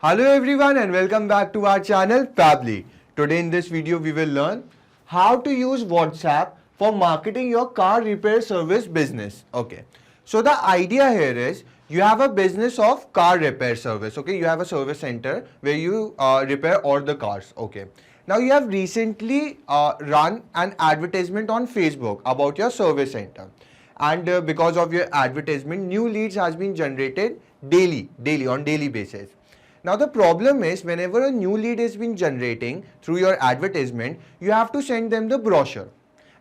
Hello everyone and welcome back to our channel Fably. Today in this video we will learn how to use WhatsApp for marketing your car repair service business. Okay. So the idea here is you have a business of car repair service. Okay. You have a service center where you repair all the cars. Okay. Now you have recently run an advertisement on Facebook about your service center. And because of your advertisement, new leads has been generated on daily basis. Now the problem is whenever a new lead is been generating through your advertisement, you have to send them the brochure.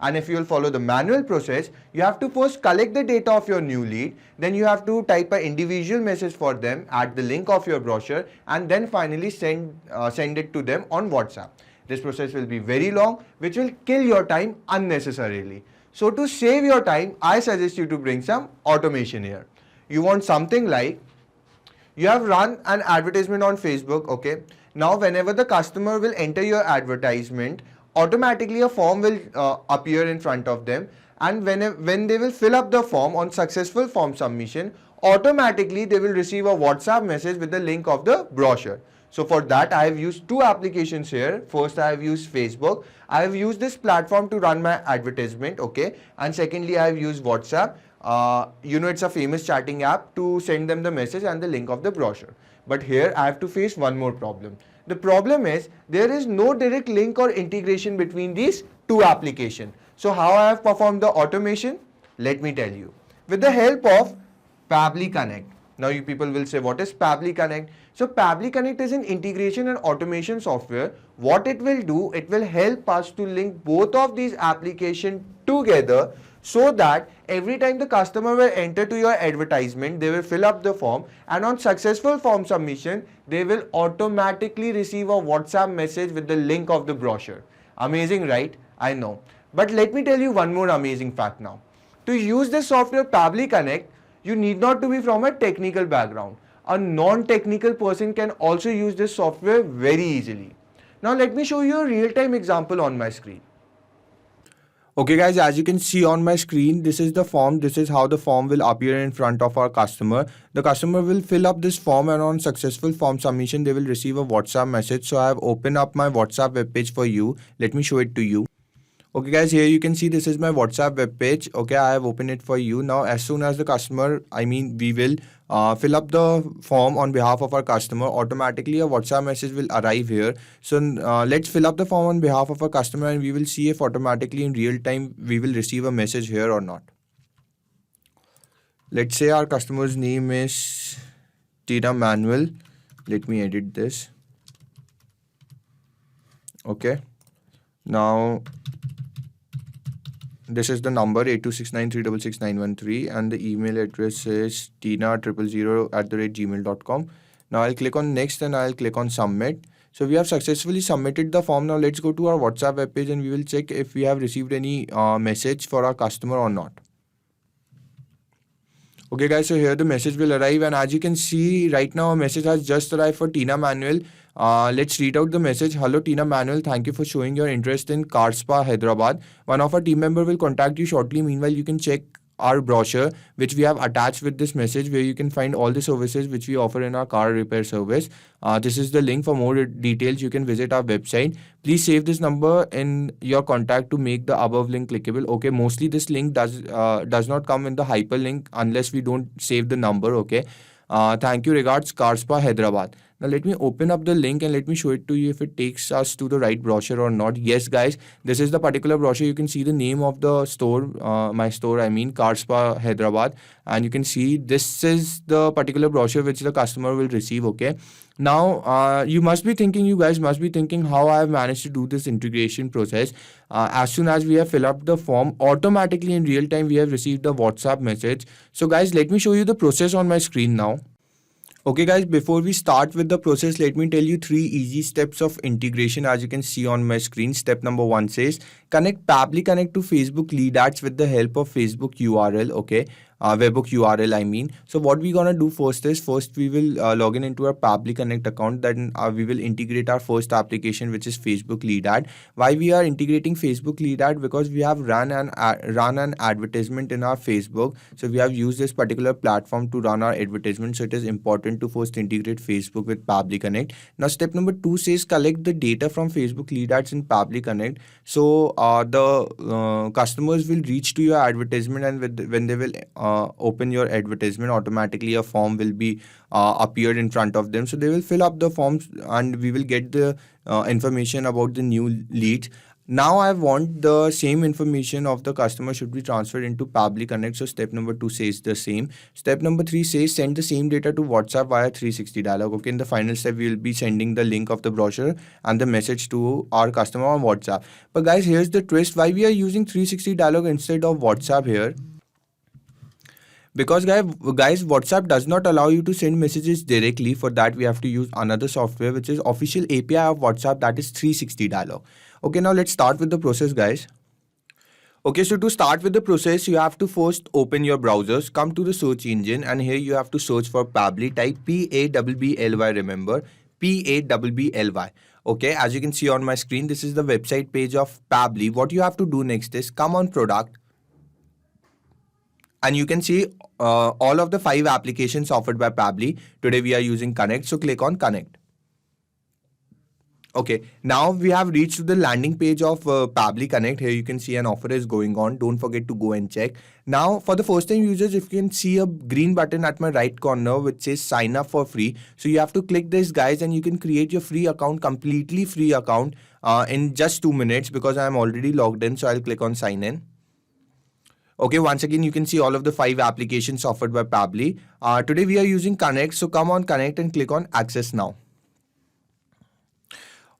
And if you will follow the manual process, you have to first collect the data of your new lead, then you have to type an individual message for them, add the link of your brochure, and then finally send it to them on WhatsApp. This process will be very long, which will kill your time unnecessarily. So to save your time, I suggest you to bring some automation here. You want something like, you have run an advertisement on Facebook, okay. Now whenever the customer will enter your advertisement, automatically a form will appear in front of them, and when they will fill up the form on successful form submission, automatically they will receive a WhatsApp message with the link of the brochure. So for that I have used two applications here. First I have used Facebook. I have used this platform to run my advertisement, okay, and secondly I have used WhatsApp. It's a famous chatting app to send them the message and the link of the brochure. But here I have to face one more problem. The problem is there is no direct link or integration between these two applications. So how I have performed the automation? Let me tell you. With the help of Fably Connect. Now you people will say, what is Fably Connect? So Fably Connect is an integration and automation software. What it will do, it will help us to link both of these applications together, so that every time the customer will enter to your advertisement, they will fill up the form, and on successful form submission, they will automatically receive a WhatsApp message with the link of the brochure. Amazing, right? I know. But let me tell you one more amazing fact now. To use this software Fably Connect, you need not to be from a technical background. A non-technical person can also use this software very easily. Now let me show you a real-time example on my screen. Okay guys, as you can see on my screen, this is the form. This is how the form will appear in front of our customer. The customer will fill up this form, and on successful form submission, they will receive a WhatsApp message. So I have opened up my WhatsApp webpage for you. Let me show it to you. Okay guys, here you can see this is my WhatsApp web page. Okay, I have opened it for you. Now as soon as the customer, we will fill up the form on behalf of our customer, automatically a WhatsApp message will arrive here. So let's fill up the form on behalf of our customer, and we will see if automatically in real time we will receive a message here or not. Let's say our customer's name is Tina Manuel. Let me edit this. Okay, now this is the number 8269366913, and the email address is tina000@gmail.com. Now I'll click on next and I'll click on submit. So we have successfully submitted the form. Now let's go to our WhatsApp web page and we will check if we have received any message for our customer or not. Okay guys, so here the message will arrive, and as you can see right now a message has just arrived for Tina Manuel. Let's read out the message. Hello Tina Manuel, thank you for showing your interest in Car Spa Hyderabad. One of our team member will contact you shortly. Meanwhile, you can check our brochure which we have attached with this message, where you can find all the services which we offer in our car repair service. This is the link. For more details you can visit our website. Please save this number in your contact to make the above link clickable. Okay, mostly this link does not come in the hyperlink unless we don't save the number. Okay, thank you, regards, Car Spa Hyderabad. Now let me open up the link and let me show it to you if it takes us to the right brochure or not. Yes guys, this is the particular brochure. You can see the name of the store, my store, Car Spa Hyderabad, and you can see this is the particular brochure which the customer will receive. Okay, now you guys must be thinking how I have managed to do this integration process. As soon as we have filled up the form, automatically in real time we have received the WhatsApp message. So guys, let me show you the process on my screen now. Okay guys, before we start with the process, let me tell you 3 easy steps of integration. As you can see on my screen, step number 1 says connect Fably Connect to Facebook lead ads with the help of Facebook URL. Okay, webhook URL, I mean. So what we're gonna do first is, first we will log in into our Pabbly Connect account. Then we will integrate our first application, which is Facebook Lead Ad. Why we are integrating Facebook Lead Ad? Because we have run an advertisement in our Facebook. So we have used this particular platform to run our advertisement. So it is important to first integrate Facebook with Pabbly Connect. Now step number 2 says collect the data from Facebook Lead Ads in Pabbly Connect. So the customers will reach to your advertisement, and when they will open your advertisement, automatically a form will be appeared in front of them. So they will fill up the forms, and we will get the information about the new leads. Now I want the same information of the customer should be transferred into Pabbly Connect. So step number 2 says the same. Step number 3 says send the same data to WhatsApp via 360 dialog. Okay, in the final step, we will be sending the link of the brochure and the message to our customer on WhatsApp. But guys, here's the twist. Why we are using 360 dialog instead of WhatsApp here? Because guys, WhatsApp does not allow you to send messages directly. For that, we have to use another software, which is official API of WhatsApp, that is 360 dialog. Okay, now let's start with the process, guys. Okay, so to start with the process, you have to first open your browsers, come to the search engine, and here you have to search for Pabbly. Type Pabbly, remember, Pabbly. Okay, as you can see on my screen, this is the website page of Pabbly. What you have to do next is come on product, and you can see all of the 5 applications offered by Pabbly. Today we are using Connect, so click on Connect. Okay, now we have reached to the landing page of Pabbly Connect. Here you can see an offer is going on. Don't forget to go and check. Now for the first time users, if you can see a green button at my right corner which says sign up for free. So you have to click this, guys, and you can create your free account, completely free account in just 2 minutes, because I am already logged in. So I'll click on sign in. Okay, once again, you can see all of the 5 applications offered by Pabbly. Today we are using Connect. So come on Connect and click on access now.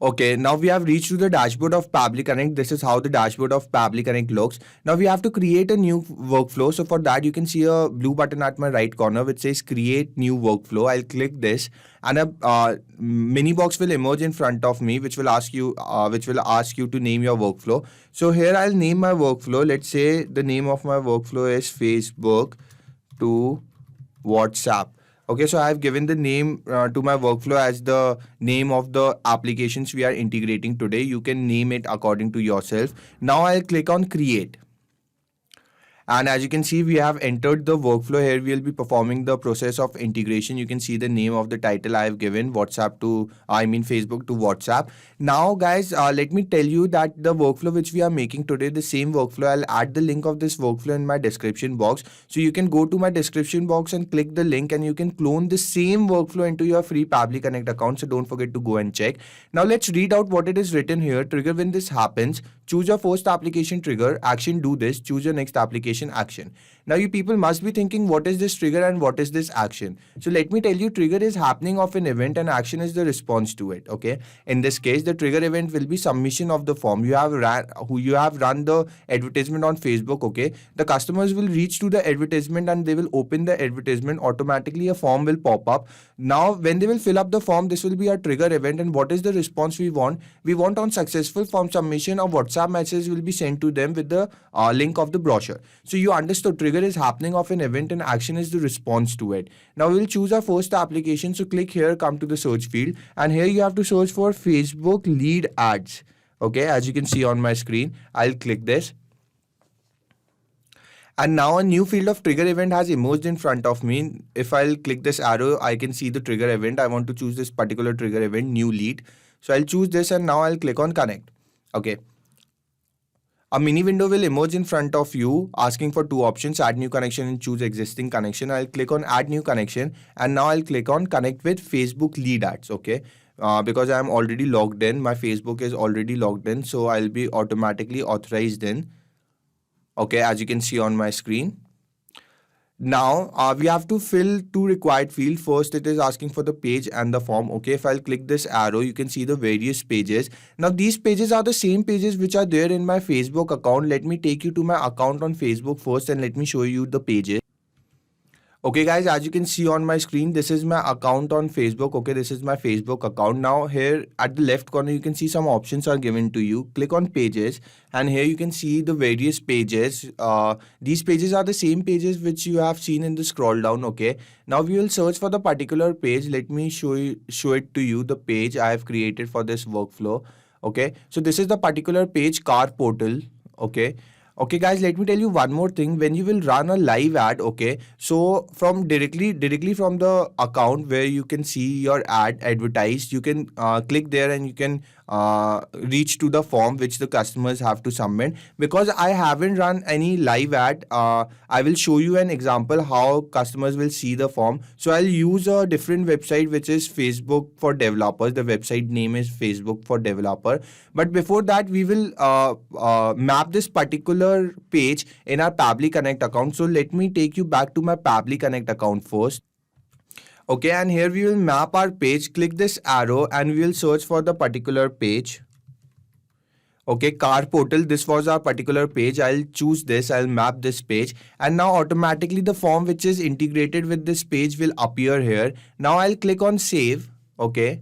Okay, now we have reached to the dashboard of Pabbly Connect. This is how the dashboard of Pabbly Connect looks. Now we have to create a new workflow. So for that, you can see a blue button at my right corner which says create new workflow. I'll click this, and a mini box will emerge in front of me which will ask you to name your workflow. So here I'll name my workflow. Let's say the name of my workflow is Facebook to WhatsApp. Okay, so I have given the name to my workflow as the name of the applications we are integrating today. You can name it according to yourself. Now I'll click on create. And as you can see, we have entered the workflow. Here we will be performing the process of integration. You can see the name of the title I have given, Facebook to WhatsApp. Now guys, let me tell you that the workflow which we are making today, the same workflow, I'll add the link of this workflow in my description box. So you can go to my description box and click the link, and you can clone the same workflow into your free Pabbly Connect account. So don't forget to go and check. Now let's read out what it is written here. Trigger when this happens. Choose your first application trigger. Action, do this. Choose your next application action. Now you people must be thinking, what is this trigger and what is this action? So let me tell you, trigger is happening of an event and action is the response to it. Okay. In this case, the trigger event will be submission of the form. You have run the advertisement on Facebook. Okay. The customers will reach to the advertisement and they will open the advertisement. Automatically a form will pop up. Now when they will fill up the form, this will be a trigger event. And what is the response we want? We want on successful form submission, a WhatsApp message will be sent to them with the link of the brochure. So you understood, trigger is happening of an event and action is the response to it. Now we will choose our first application. So click here, come to the search field, and here you have to search for Facebook lead ads. Okay, as you can see on my screen, I'll click this. And now a new field of trigger event has emerged in front of me. If I'll click this arrow, I can see the trigger event. I want to choose this particular trigger event, new lead. So I'll choose this, and now I'll click on connect. Okay. A mini window will emerge in front of you asking for 2 options, add new connection and choose existing connection. I'll click on add new connection, and now I'll click on connect with Facebook lead ads. Okay. Because I'm already logged in, my Facebook is already logged in, so I'll be automatically authorized in. Okay, as you can see on my screen. Now we have to fill 2 required fields. First, it is asking for the page and the form. Okay, if I'll click this arrow, you can see the various pages. Now these pages are the same pages which are there in my Facebook account. Let me take you to my account on Facebook first, and let me show you the pages. Okay guys, as you can see on my screen, this is my account on Facebook. Okay, this is my Facebook account. Now here at the left corner, you can see some options are given to you. Click on pages, and here you can see the various pages. These pages are the same pages which you have seen in the scroll down. Okay, now we will search for the particular page. Let me show it to you, the page I have created for this workflow. Okay, so this is the particular page, car portal. Okay. Okay guys, let me tell you one more thing. When you will run a live ad, okay, so from directly from the account where you can see your ad advertised, you can click there and you can reach to the form which the customers have to submit. Because I haven't run any live ad, I will show you an example how customers will see the form. So I'll use a different website which is Facebook for Developers. The website name is Facebook for Developer. But before that, we will map this particular page in our Pabbly Connect account. So let me take you back to my Pabbly Connect account first. Okay, and here we will map our page. Click this arrow and we will search for the particular page. Okay, car portal, this was our particular page. I'll choose this, I'll map this page, and now automatically the form which is integrated with this page will appear here. Now I'll click on save. Okay,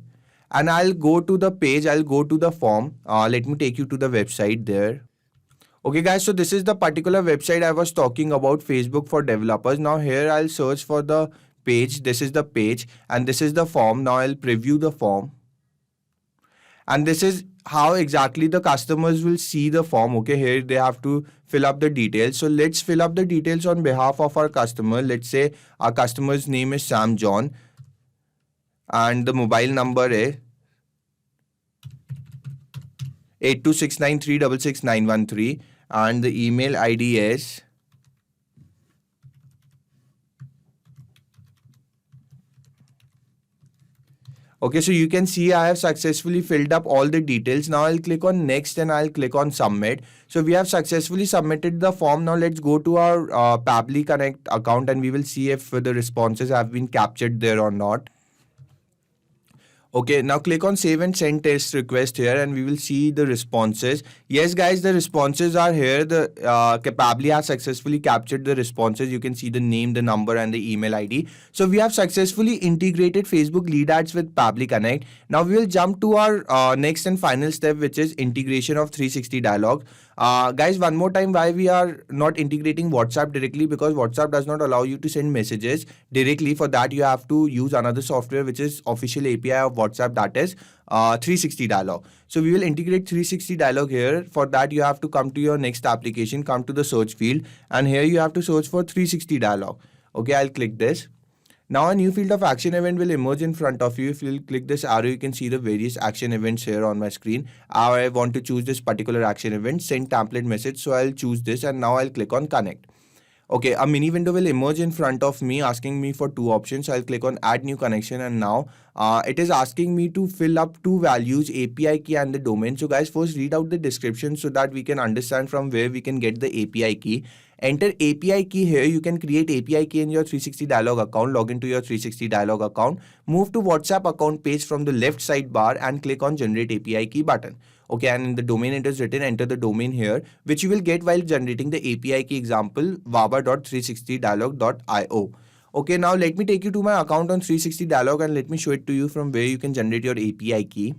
and I'll go to the page, I'll go to the form. Let me take you to the website there. Okay guys, so this is the particular website I was talking about, Facebook for Developers. Now here I'll search for the page. This is the page and this is the form. Now I'll preview the form. And this is how exactly the customers will see the form. Okay, here they have to fill up the details. So let's fill up the details on behalf of our customer. Let's say our customer's name is Sam John and the mobile number is 8269366913 and the email ID is okay, so you can see I have successfully filled up all the details. Now I'll click on next and I'll click on submit. So we have successfully submitted the form. Now let's go to our Pabbly Connect account and we will see if the responses have been captured there or not. Okay, now click on save and send test request here and we will see the responses. Yes guys, the responses are here. The Pabbly has successfully captured the responses. You can see the name, the number and the email ID. So we have successfully integrated Facebook lead ads with Pabbly Connect. Now we will jump to our next and final step, which is integration of 360 dialog. Guys, one more time, why we are not integrating WhatsApp directly, because WhatsApp does not allow you to send messages directly. For that you have to use another software which is official API of WhatsApp, that is 360 dialog. So we will integrate 360 dialog here. For that you have to come to your next application, come to the search field and here you have to search for 360 dialog. Okay, I'll click this. Now a new field of action event will emerge in front of you. If you click this arrow, you can see the various action events here on my screen. I want to choose this particular action event, send template message. So I'll choose this and now I'll click on connect. Okay, a mini window will emerge in front of me asking me for two options. I'll click on add new connection and now it is asking me to fill up two values, API key and the domain. So guys, first read out the description so that we can understand from where we can get the API key. Enter API key here. You can create API key in your 360 dialog account. Log into your 360 dialog account. Move to WhatsApp account page from the left sidebar and click on generate API key button. Okay, and in the domain it is written, enter the domain here, which you will get while generating the API key example vaba.360dialog.io. Okay, now let me take you to my account on 360 dialog and let me show it to you from where you can generate your API key.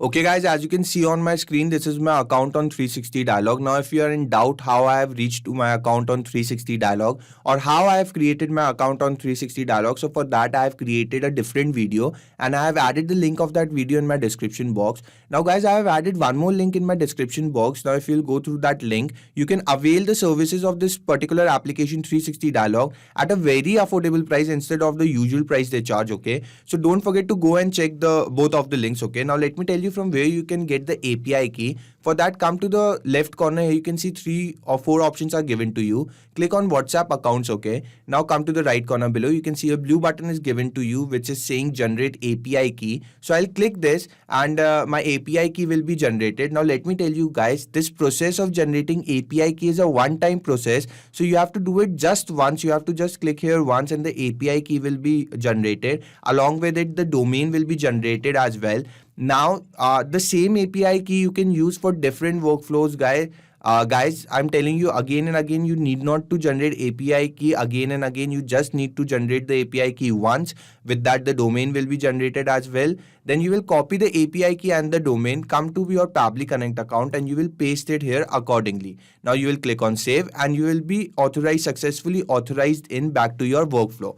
Okay guys, as you can see on my screen, this is my account on 360 dialog. Now if you are in doubt how I have reached to my account on 360 dialog or how I have created my account on 360 dialog, so for that I have created a different video and I have added the link of that video in my description box. Now guys, I have added one more link in my description box. Now if you'll go through that link, you can avail the services of this particular application 360 dialog at a very affordable price instead of the usual price they charge. Okay, so don't forget to go and check the both of the links. Okay, now let me tell you from where you can get the API key. For that, come to the left corner here. You can see 3 or 4 options are given to you. Click on WhatsApp accounts. Okay, now come to the right corner below. You can see a blue button is given to you which is saying generate API key. So I'll click this and my API key will be generated. Now let me tell you guys, this process of generating API key is a one-time process. So you have to do it just once. You have to just click here once and the API key will be generated. Along with it, the domain will be generated as well. Now the same API key you can use for different workflows, guys. Guys, I'm telling you again and again, you need not to generate API key again and again. You just need to generate the API key once. With that, the domain will be generated as well. Then you will copy the API key and the domain, come to your Pabbly Connect account, and you will paste it here accordingly. Now you will click on save, and you will be successfully authorized in back to your workflow.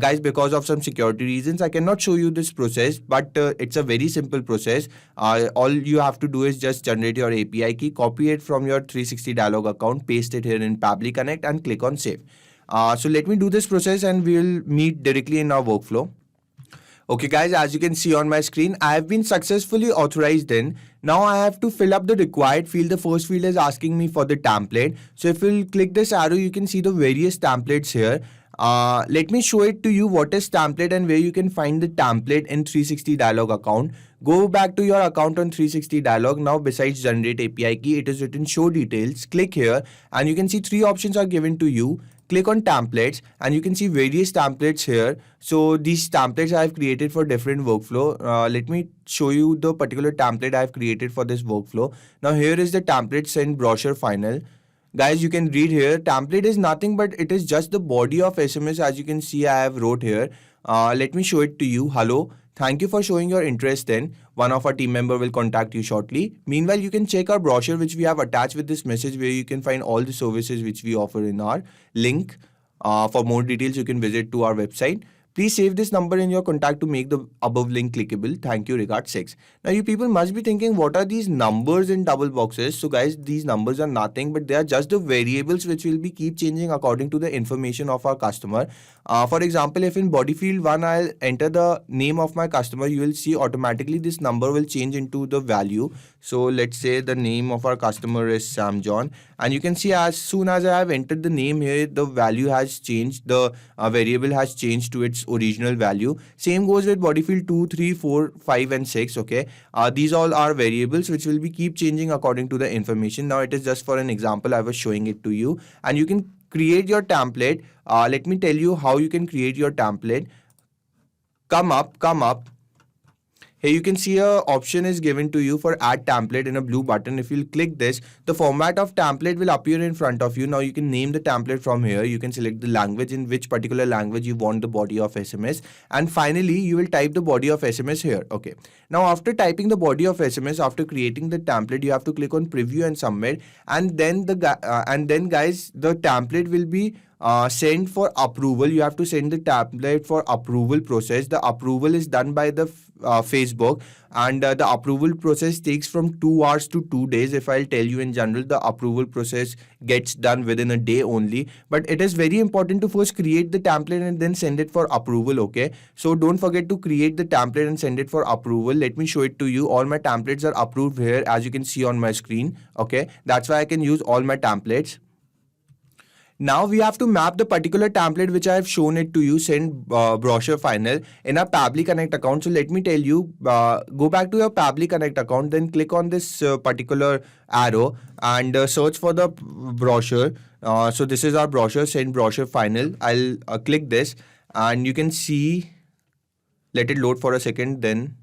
Guys, because of some security reasons, I cannot show you this process, but it's a very simple process. All you have to do is just generate your API key, copy it from your 360 Dialog account, paste it here in Pabbly Connect, and click on save. So let me do this process, and we will meet directly in our workflow. Okay guys, as you can see on my screen, I have been successfully authorized in. Now I have to fill up the required field. The first field is asking me for the template. So if you click this arrow, you can see the various templates here. Let me show it to you what is template and where you can find the template in 360 Dialog account. Go back to your account on 360 Dialog. Now besides generate API key, it is written show details. Click here and you can see 3 options are given to you. Click on templates and you can see various templates here. So these templates I have created for different workflow. Let me show you the particular template I have created for this workflow. Now here is the template send brochure final. Guys, you can read here. Template is nothing but it is just the body of SMS. As you can see, I have wrote here. Let me show it to you. Hello. Thank you for showing your interest in. One of our team member will contact you shortly. Meanwhile, you can check our brochure which we have attached with this message where you can find all the services which we offer in our link. For more details, you can visit to our website. Please save this number in your contact to make the above link clickable. Thank you, regards 6. Now, you people must be thinking, what are these numbers in double boxes? So, guys, these numbers are nothing, but they are just the variables which will be keep changing according to the information of our customer. For example, if in body field 1, I'll enter the name of my customer, you will see automatically this number will change into the value. So, let's say the name of our customer is Sam John. And you can see as soon as I have entered the name here, the value has changed. The variable has changed to its original value. Same goes with body field 2, 3, 4, 5 and 6. Okay, these all are variables which will be keep changing according to the information. Now it is just for an example, I was showing it to you, and you can create your template. Let me tell you how you can create your template. Come up. Here you can see a option is given to you for add template in a blue button. If you click this, the format of template will appear in front of you. Now you can name the template from here. You can select the language, in which particular language you want the body of SMS. And finally, you will type the body of SMS here. Okay. Now after typing the body of SMS, after creating the template, you have to click on preview and submit. And then guys, the template will be sent for approval. You have to send the template for approval process. The approval is done by the Facebook, and the approval process takes from 2 hours to 2 days. If I'll tell you in general, the approval process gets done within a day only, but it is very important to first create the template and then send it for approval. Okay, so don't forget to create the template and send it for approval. Let me show it to you. All my templates are approved here, as you can see on my screen. Okay, that's why I can use all my templates. Now we have to map the particular template which I have shown it to you, send brochure final, in our Pabbly Connect account. So let me tell you, go back to your Pabbly Connect account, then click on this particular arrow and search for the brochure. So this is our brochure, send brochure final. I'll click this and you can see, let it load for a second then.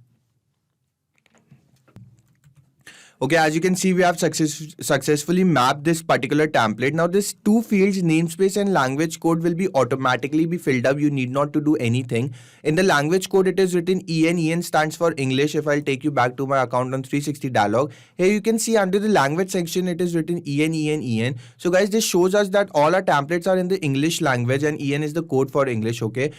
Okay, as you can see, we have successfully mapped this particular template. Now, this 2 fields, namespace and language code, will be automatically be filled up. You need not to do anything. In the language code, it is written EN. EN stands for English. If I'll take you back to my account on 360 Dialog, here you can see under the language section, it is written EN. So guys, this shows us that all our templates are in the English language and EN is the code for English. Okay.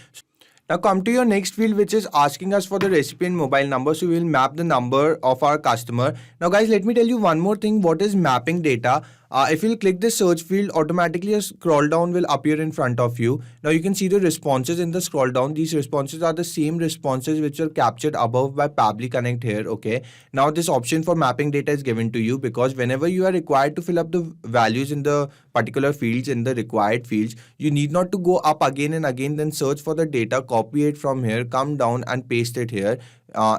Now come to your next field, which is asking us for the recipient mobile number. So we will map the number of our customer. Now guys, let me tell you one more thing. What is mapping data? If you click the search field, automatically a scroll down will appear in front of you. Now you can see the responses in the scroll down. These responses are the same responses which are captured above by Pabbly Connect here. Okay. Now this option for mapping data is given to you because whenever you are required to fill up the values in the particular fields, in the required fields, you need not to go up again and again, then search for the data, copy it from here, come down and paste it here.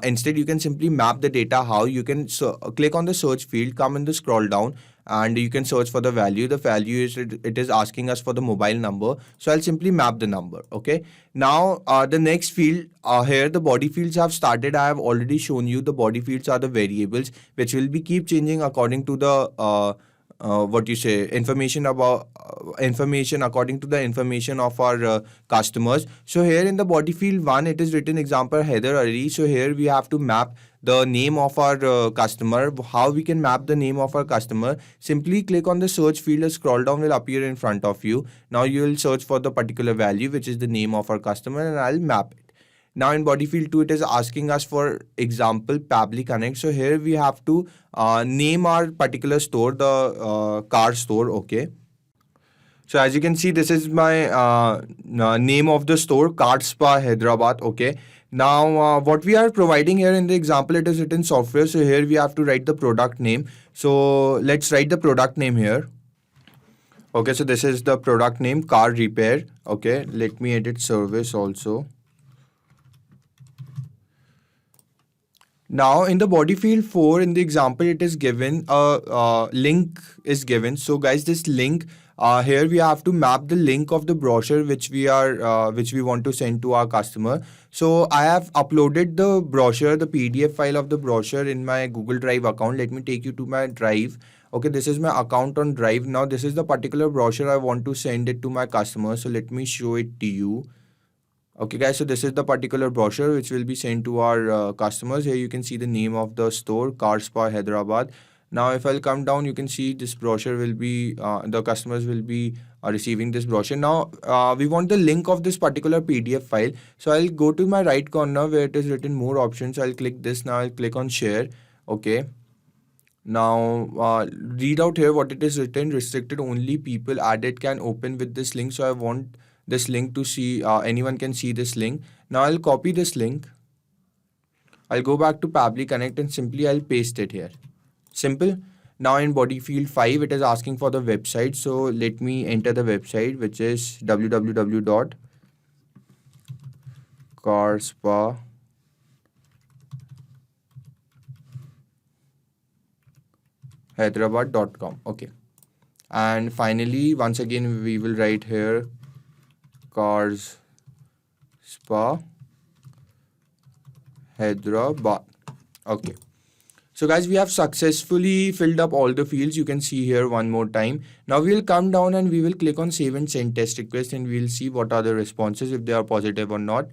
Instead, you can simply map the data. How? You can click on the search field, come in the scroll down, and you can search for the value. The value is, it is asking us for the mobile number. So I'll simply map the number. Okay. Now the next field here, the body fields have started. I have already shown you the body fields are the variables which will be keep changing according to the information about information according to the information of our customers. So here in the body field 1, it is written example Heather Ali. So here we have to map the name of our customer. How we can map the name of our customer? Simply click on the search field, a scroll down will appear in front of you. Now you will search for the particular value, which is the name of our customer, and I'll map it. Now in body field 2, it is asking us for example Pabbly Connect. So here we have to name our particular store, the car store. Okay. So as you can see, this is my name of the store, Car Spa Hyderabad. Okay. Now what we are providing here in the example, it is written software. So here we have to write the product name. So let's write the product name here. Okay. So this is the product name, car repair. Okay. Let me edit service also. Now in the body field 4, in the example, it is given a link is given. So guys, this link here we have to map the link of the brochure which we want to send to our customer. So I have uploaded the brochure, the PDF file of the brochure in my Google Drive account. Let me take you to my Drive. Okay, this is my account on Drive. Now this is the particular brochure I want to send it to my customer. So let me show it to you. Okay guys, so this is the particular brochure which will be sent to our customers. Here you can see the name of the store, Car Spa Hyderabad. Now if I'll come down, you can see this brochure will be, the customers will be receiving this brochure. Now we want the link of this particular PDF file. So I'll go to my right corner where it is written more options. I'll click this. Now I'll click on share. Okay. Now read out here what it is written. Restricted only people added can open with this link. So I want this link to see, anyone can see this link. Now I'll copy this link. I'll go back to Pabbly Connect and simply I'll paste it here. Simple. Now in body field 5, it is asking for the website. So let me enter the website, which is www.carspahyderabad.com. Okay. And finally, once again, we will write here Cars Spa Hyderabad. Okay. So guys, we have successfully filled up all the fields. You can see here one more time. Now we will come down and we will click on save and send test request, and we will see what are the responses, if they are positive or not.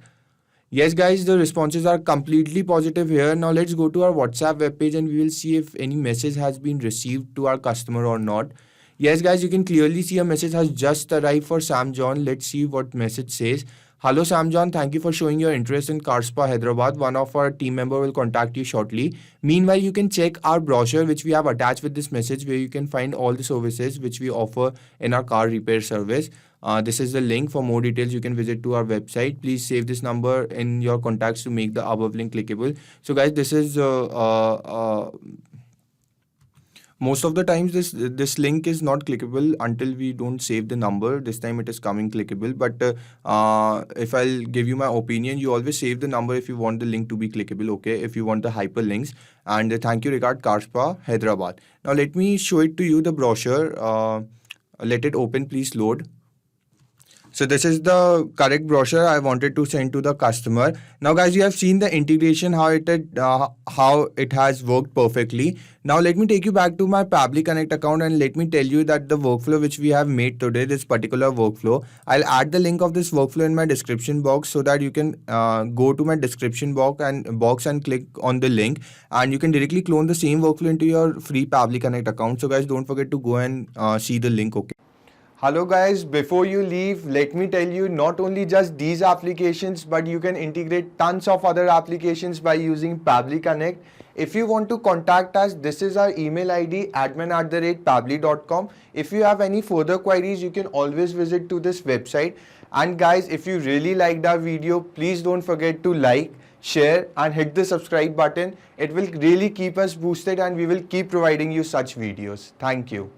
Yes guys, the responses are completely positive here. Now let's go to our WhatsApp webpage and we will see if any message has been received to our customer or not. Yes guys, you can clearly see a message has just arrived for Sam John. Let's see what message says. Hello Sam John, thank you for showing your interest in Car Spa Hyderabad. One of our team member will contact you shortly. Meanwhile, you can check our brochure which we have attached with this message, where you can find all the services which we offer in our car repair service. This is the link. For more details, you can visit to our website. Please save this number in your contacts to make the above link clickable. So guys, this is most of the times this link is not clickable until we don't save the number. This time it is coming clickable, but if I'll give you my opinion, you always save the number if you want the link to be clickable. Okay, if you want the hyperlinks. And thank you, regard, Car Spa Hyderabad. Now let me show it to you, the brochure. Let it open, please load. So this is the correct brochure I wanted to send to the customer. Now guys, you have seen the integration, how it has worked perfectly. Now let me take you back to my Pabbly Connect account and let me tell you that the workflow which we have made today, this particular workflow, I'll add the link of this workflow in my description box, so that you can go to my description box and click on the link, and you can directly clone the same workflow into your free Pabbly Connect account. So guys, don't forget to go and see the link. Okay. Hello guys, before you leave, let me tell you, not only just these applications, but you can integrate tons of other applications by using Pabbly Connect. If you want to contact us, this is our email ID, admin@pabbly.com. If you have any further queries, you can always visit to this website. And guys, if you really liked our video, please don't forget to like, share and hit the subscribe button. It will really keep us boosted and we will keep providing you such videos. Thank you.